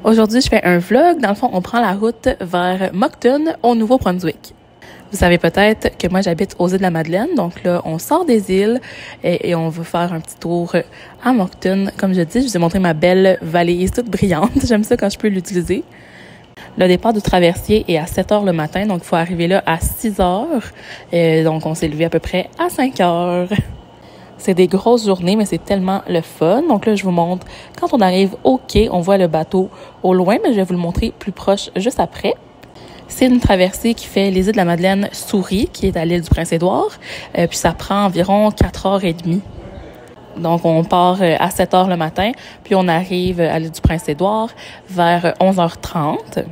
Aujourd'hui, je fais un vlog. Dans le fond, on prend la route vers Moncton, au Nouveau-Brunswick. Vous savez peut-être que moi, j'habite aux îles de la Madeleine. Donc là, on sort des îles et on va faire un petit tour à Moncton. Comme je dis, je vous ai montré ma belle valise toute brillante. J'aime ça quand je peux l'utiliser. Le départ du traversier est à 7 heures le matin, donc il faut arriver là à 6 heures. Donc, on s'est levé à peu près à 5 heures. C'est des grosses journées, mais c'est tellement le fun. Donc là, je vous montre, quand on arrive au quai, on voit le bateau au loin, mais je vais vous le montrer plus proche juste après. C'est une traversée qui fait les îles de la Madeleine-Souris, qui est à l'île du Prince-Édouard. Puis ça prend environ 4h30. Donc, on part à 7 heures le matin, puis on arrive à l'île du Prince-Édouard vers 11h30.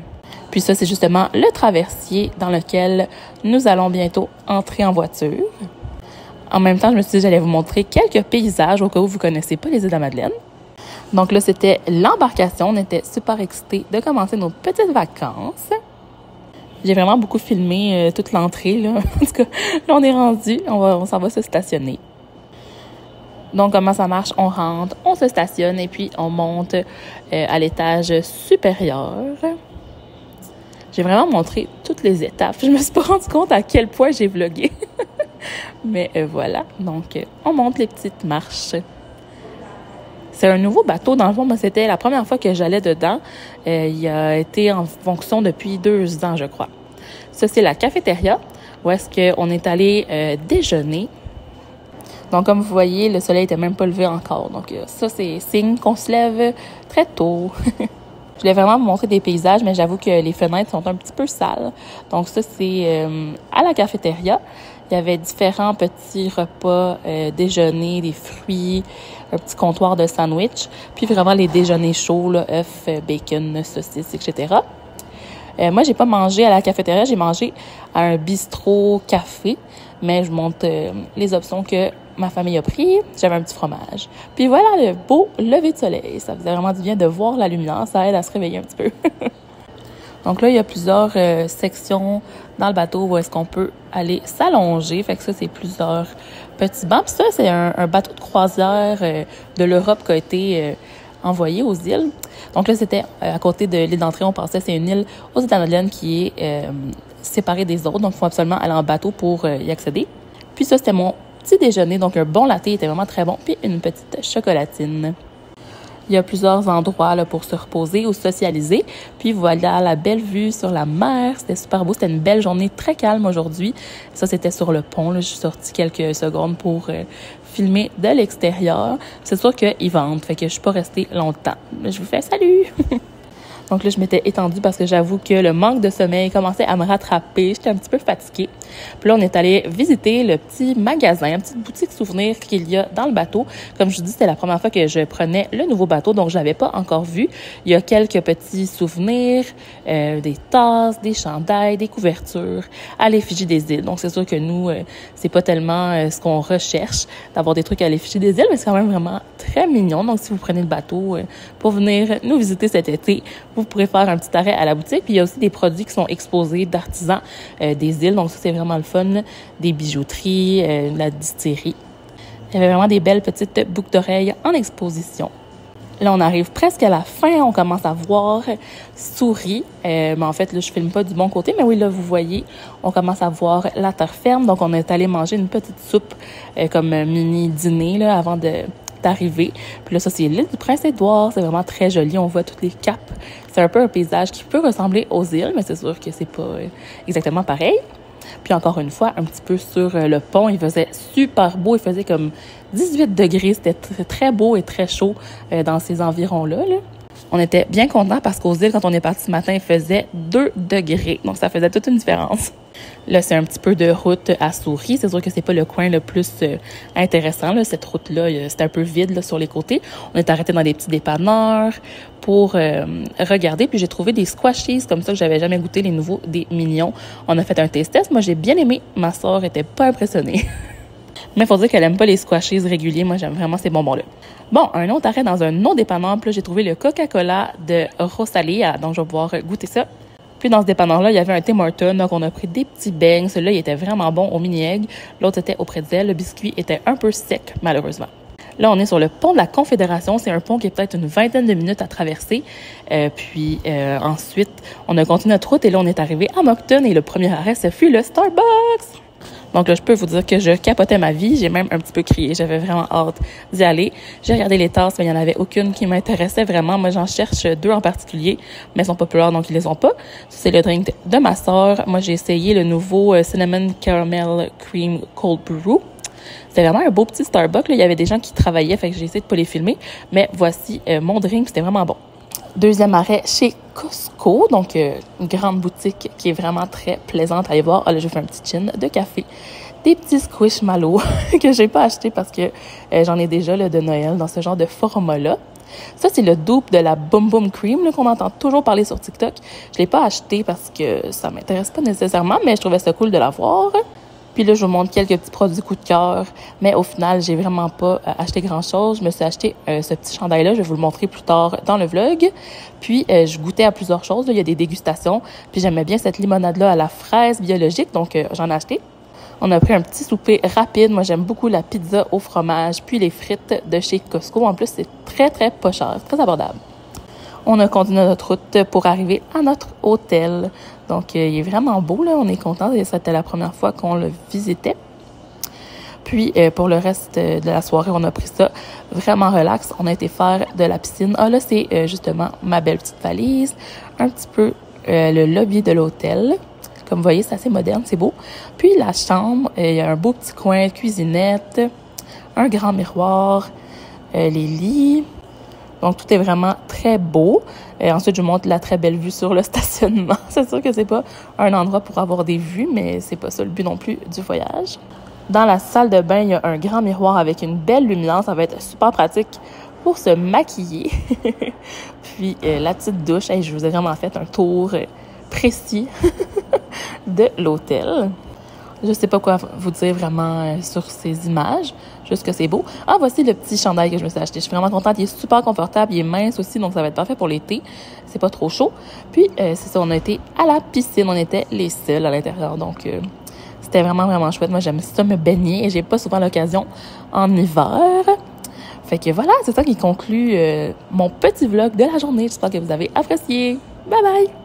Puis ça, c'est justement le traversier dans lequel nous allons bientôt entrer en voiture. En même temps, je me suis dit que j'allais vous montrer quelques paysages au cas où vous ne connaissez pas les îles de la Madeleine. Donc là, c'était l'embarcation. On était super excités de commencer nos petites vacances. J'ai vraiment beaucoup filmé toute l'entrée, là. En tout cas, là, on est rendu. On s'en va se stationner. Donc, comment ça marche? On rentre, on se stationne et puis on monte à l'étage supérieur. J'ai vraiment montré toutes les étapes. Je me suis pas rendu compte à quel point j'ai vlogué. Mais voilà, donc on monte les petites marches. C'est un nouveau bateau, dans le fond, moi, c'était la première fois que j'allais dedans. Il a été en fonction depuis 2 ans, je crois. Ça, c'est la cafétéria, où est-ce qu'on est allé déjeuner. Donc, comme vous voyez, le soleil n'était même pas levé encore. Donc, ça, c'est signe qu'on se lève très tôt. Je voulais vraiment vous montrer des paysages, mais j'avoue que les fenêtres sont un petit peu sales. Donc, ça, c'est à la cafétéria. Il y avait différents petits repas, déjeuner, des fruits, un petit comptoir de sandwich, puis vraiment les déjeuners chauds, là, œufs, bacon, saucisses, etc. Moi, j'ai pas mangé à la cafétéria, j'ai mangé à un bistrot café, mais je vous montre les options que ma famille a pris. J'avais un petit fromage. Puis voilà le beau lever de soleil. Ça faisait vraiment du bien de voir la lumière, ça aide à se réveiller un petit peu. Donc là, il y a plusieurs sections dans le bateau où est-ce qu'on peut aller s'allonger. Fait que ça, c'est plusieurs petits bancs. Puis ça, c'est un bateau de croisière de l'Europe qui a été envoyé aux îles. Donc là, c'était à côté de l'île d'entrée, on pensait c'est une île aux îles de la Madeleine qui est séparée des autres. Donc, il faut absolument aller en bateau pour y accéder. Puis ça, c'était mon petit déjeuner. Donc, un bon latte était vraiment très bon. Puis une petite chocolatine. Il y a plusieurs endroits là, pour se reposer ou socialiser. Puis voilà la belle vue sur la mer. C'était super beau. C'était une belle journée très calme aujourd'hui. Ça, c'était sur le pont. Là. Je suis sortie quelques secondes pour filmer de l'extérieur. C'est sûr qu'ils vendent. Fait que je suis pas restée longtemps. Je vous fais salut! Donc là, je m'étais étendue parce que j'avoue que le manque de sommeil commençait à me rattraper. J'étais un petit peu fatiguée. Puis là, on est allé visiter le petit magasin, une petite boutique souvenir qu'il y a dans le bateau. Comme je vous dis, c'était la première fois que je prenais le nouveau bateau, donc je l'avais pas encore vu. Il y a quelques petits souvenirs, des tasses, des chandails, des couvertures à l'effigie des îles. Donc c'est sûr que nous, c'est pas tellement ce qu'on recherche, d'avoir des trucs à l'effigie des îles, mais c'est quand même vraiment très mignon. Donc si vous prenez le bateau pour venir nous visiter cet été, vous pourrez faire un petit arrêt à la boutique. Puis il y a aussi des produits qui sont exposés d'artisans des îles. Donc ça, c'est vraiment le fun. Là. Des bijouteries, la distillerie. Il y avait vraiment des belles petites boucles d'oreilles en exposition. Là, on arrive presque à la fin. On commence à voir Souris. Mais en fait, là, je filme pas du bon côté. Mais oui, là, vous voyez, on commence à voir la terre ferme. Donc, on est allé manger une petite soupe comme mini dîner là, avant d'arriver. Puis là, ça, c'est l'île du Prince-Édouard. C'est vraiment très joli. On voit toutes les capes. C'est un peu un paysage qui peut ressembler aux îles, mais c'est sûr que c'est pas exactement pareil. Puis encore une fois, un petit peu sur le pont, il faisait super beau. Il faisait comme 18 degrés. C'était très beau et très chaud dans ces environs-là. Là. On était bien contents parce qu'aux îles, quand on est parti ce matin, il faisait 2 degrés. Donc, ça faisait toute une différence. Là, c'est un petit peu de route à Souris. C'est sûr que c'est pas le coin le plus intéressant. Là. Cette route-là, c'était un peu vide là, sur les côtés. On est arrêté dans des petits dépanneurs pour regarder. Puis j'ai trouvé des squashies comme ça que j'avais jamais goûté, les nouveaux, des mignons. On a fait un taste test. Moi, j'ai bien aimé. Ma soeur était pas impressionnée. Mais il faut dire qu'elle aime pas les squashies réguliers. Moi, j'aime vraiment ces bonbons-là. Bon, un autre arrêt dans un autre dépanneur. Puis là, j'ai trouvé le Coca-Cola de Rosalia. Donc, je vais pouvoir goûter ça. Puis dans ce dépanneur-là, il y avait un Tim Hortons. Donc, on a pris des petits beignes. Celui-là, il était vraiment bon au mini-egg. L'autre, c'était au pretzel. Le biscuit était un peu sec, malheureusement. Là, on est sur le pont de la Confédération. C'est un pont qui est peut-être une vingtaine de minutes à traverser. Ensuite, on a continué notre route et là, on est arrivé à Moncton et le premier arrêt, ce fut le Starbucks. Donc là, je peux vous dire que je capotais ma vie. J'ai même un petit peu crié. J'avais vraiment hâte d'y aller. J'ai regardé les tasses, mais il n'y en avait aucune qui m'intéressait vraiment. Moi, j'en cherche 2 en particulier, mais elles sont populaires, donc ils les ont pas. C'est le drink de ma sœur. Moi, j'ai essayé le nouveau Cinnamon Caramel Cream Cold Brew. C'était vraiment un beau petit Starbucks. Là. Il y avait des gens qui travaillaient, fait que j'ai essayé de pas les filmer. Mais voici mon drink, c'était vraiment bon. Deuxième arrêt chez Costco, donc une grande boutique qui est vraiment très plaisante à aller voir. Ah, là, je fais un petit chin de café. Des petits Squishmallows que j'ai pas acheté parce que j'en ai déjà là, de Noël dans ce genre de format-là. Ça, c'est le dupe de la Boom Boom Cream là, qu'on entend toujours parler sur TikTok. Je l'ai pas acheté parce que ça m'intéresse pas nécessairement, mais je trouvais ça cool de l'avoir. Puis là, je vous montre quelques petits produits coup de cœur. Mais au final, j'ai vraiment pas acheté grand-chose. Je me suis acheté ce petit chandail-là. Je vais vous le montrer plus tard dans le vlog. Puis, je goûtais à plusieurs choses. Là. Il y a des dégustations. Puis, j'aimais bien cette limonade-là à la fraise biologique. Donc, j'en ai acheté. On a pris un petit souper rapide. Moi, j'aime beaucoup la pizza au fromage. Puis, les frites de chez Costco. En plus, c'est très, très pas cher. C'est très abordable. On a continué notre route pour arriver à notre hôtel. Donc, il est vraiment beau, là. On est content. C'était la première fois qu'on le visitait. Puis, pour le reste de la soirée, on a pris ça vraiment relax. On a été faire de la piscine. Ah, là, c'est justement ma belle petite valise. Un petit peu le lobby de l'hôtel. Comme vous voyez, c'est assez moderne, c'est beau. Puis, la chambre, il y a un beau petit coin, cuisinette, un grand miroir, les lits. Donc, tout est vraiment très beau. Et ensuite, je vous montre la très belle vue sur le stationnement. C'est sûr que c'est pas un endroit pour avoir des vues, mais c'est pas ça le but non plus du voyage. Dans la salle de bain, il y a un grand miroir avec une belle lumière. Ça va être super pratique pour se maquiller. Puis, la petite douche. Je vous ai vraiment fait un tour précis de l'hôtel. Je sais pas quoi vous dire vraiment sur ces images, juste que c'est beau. Ah, voici le petit chandail que je me suis acheté. Je suis vraiment contente. Il est super confortable, il est mince aussi, donc ça va être parfait pour l'été. C'est pas trop chaud. Puis, c'est ça, on a été à la piscine. On était les seuls à l'intérieur, donc c'était vraiment, vraiment chouette. Moi, j'aime ça me baigner et j'ai pas souvent l'occasion en hiver. Fait que voilà, c'est ça qui conclut mon petit vlog de la journée. J'espère que vous avez apprécié. Bye bye!